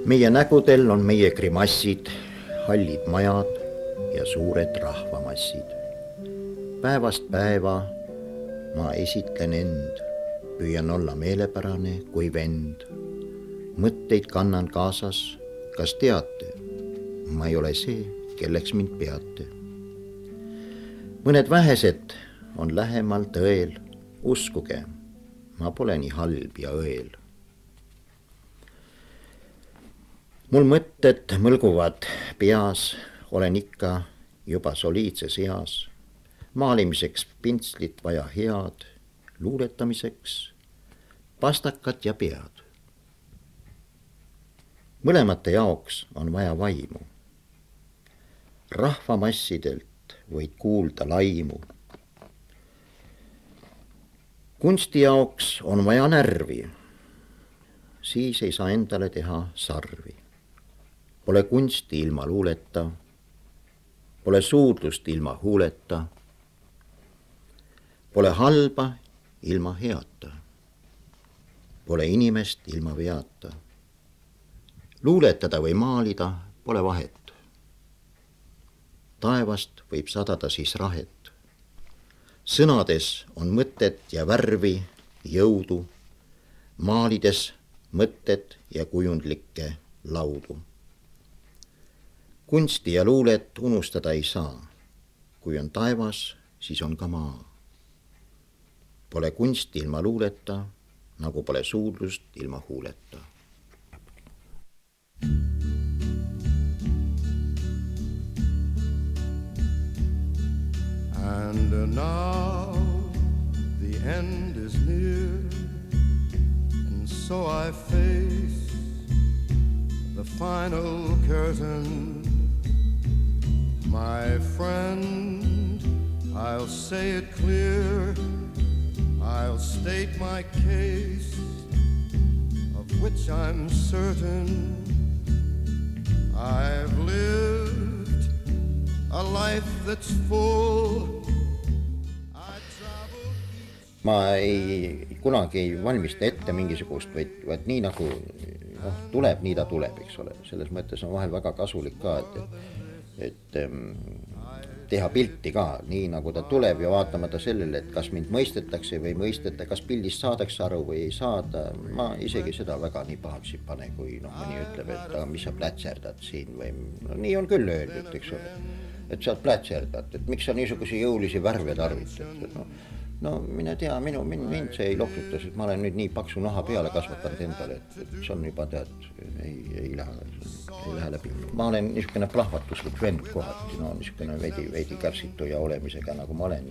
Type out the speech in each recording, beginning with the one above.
Meie nägudel on meie grimassid, hallid majad ja suured rahvamassid. Päevast päeva ma esitlen end, püüan olla meelepärane kui vend. Mõtteid kannan kaasas, kas teate, ma ei ole see, kelleks mind peate. Mõned vähesed on lähemal tõel, uskuge, ma pole nii halb ja õel. Mul mõtted mõlguvad peas, olen ikka juba soliidses eas. Maalimiseks pintslit vaja head, luuletamiseks pastakat ja pead. Mõlemate jaoks on vaja vaimu. Rahvamassidelt võid kuulda laimu. Kunsti jaoks on vaja närvi, siis ei saa endale teha sarvi. Pole kunsti ilma luuleta, pole suudlust ilma huuleta, pole halba ilma heata, pole inimest ilma veata. Luuletada või maalida pole vahet. Taevast võib sadada siis rahet. Sõnades on mõtet ja värvi, jõudu, maalides mõtted ja kujundlikke laudu. Kunsti ja luulet unustada ei saa. Kui on taevas, siis on ka maa. Pole kunsti ilma luuleta, nagu pole suudlust ilma huuleta. And now the end is near, and so I face the final curtain. My friend, I'll say it clear, I'll state my case, of which I'm certain. I've lived a life that's full. Ma kunagi ei valmista ette mingisugust, vaid nii nagu tuleb, nii ta tuleb, eks ole. Selles mõttes on vahel väga kasulik ka, et teha pilti ka nii nagu ta tuleb ja vaatamata sellele, et kas mind mõistetakse või mõisteta, kas pildist saadakse aru või ei saada. Ma isegi seda väga nii pahaks ei pane, kui mõni ütleb, et mis sa plätserdad siin või nii on küll öeldud, eks ole. Et sa plätserdad, et miks sa niisuguse jõulisi värve tarvitad. No mine tea, mind see ei lohtutas, et ma olen nüüd nii paksu naha peale kasvatanud endale, et see on juba tead, ei lähe läbi. Ma olen niisugune plahvatuslik vend kohati, niisugune veidi kärsitu ja olemisega nagu ma olen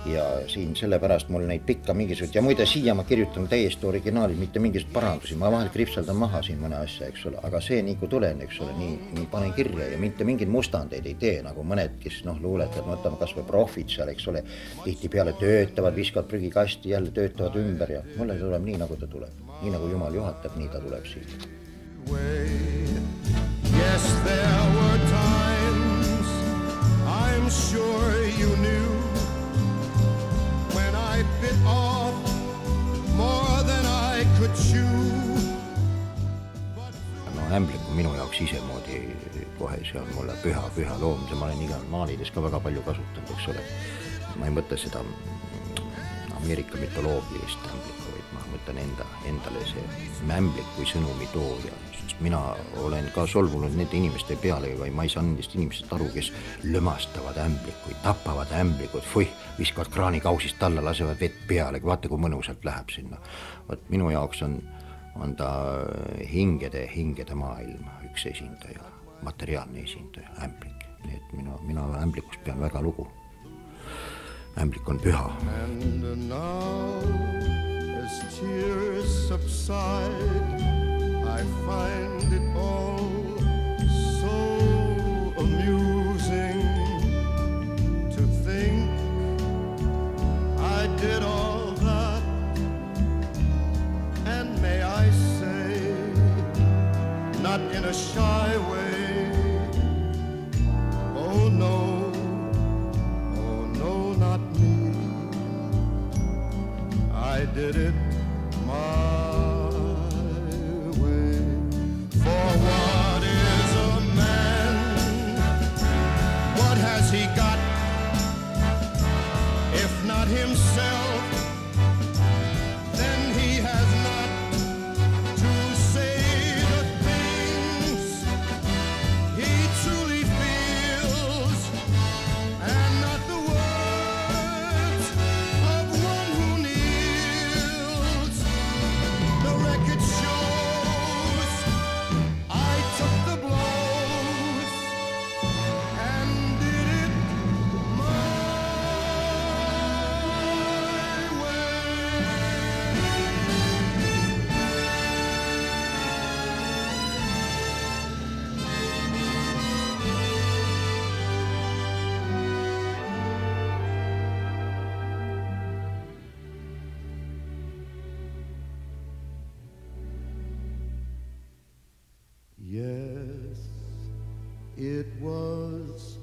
ja siin sellepärast mul neid pikka mingisugust ja muide siia ma kirjutan täiesti originaalid, mitte mingisugust parandusi, ma vahel kripsaldan maha siin mõne asja, eks ole, aga see nii kui tulen, eks ole, nii panen kirja ja mitte mingid mustandeid ei tee, nagu mõned, kes luuletavad, võtame kas või profid seal, eks ole, tihti peale töötavad, viskavad prügikasti, jälle töötavad ümber ja mulle tuleb nii, nagu ta tuleb. Nii nagu Jumal juhatab, nii ta tuleb siin. Yes, there were times I'm sure you knew when I bit off more than I could chew. Ämblik on minu jaoks isemoodi kohe, see on mulle püha loom, see ma olen igal maalides ka väga palju kasutanud, eks ole. Ma ei mõtle seda Ameerika mütoloogilist ämblikku, vaid ma mõtlen endale see ämblik kui sõnumi tooja. Mina olen ka solvunud nende inimeste peale, või ma ei saa nendest inimesest aru, kes lömastavad ämblikuid, tapavad ämblikud, viskavad kraanikausist alla, lasevad vett peale, vaata kui mõnusalt läheb sinna. Minu jaoks on ta hingede maailm, üks esindaja, materiaalne esindaja, ämblik. Nii et mina ämblikust pean väga lugu. Ämblik on püha. And now as tears subside, I find it all so amusing to think I did all that, and may I say, not in a shy way, oh no, not me. I did it my way. It was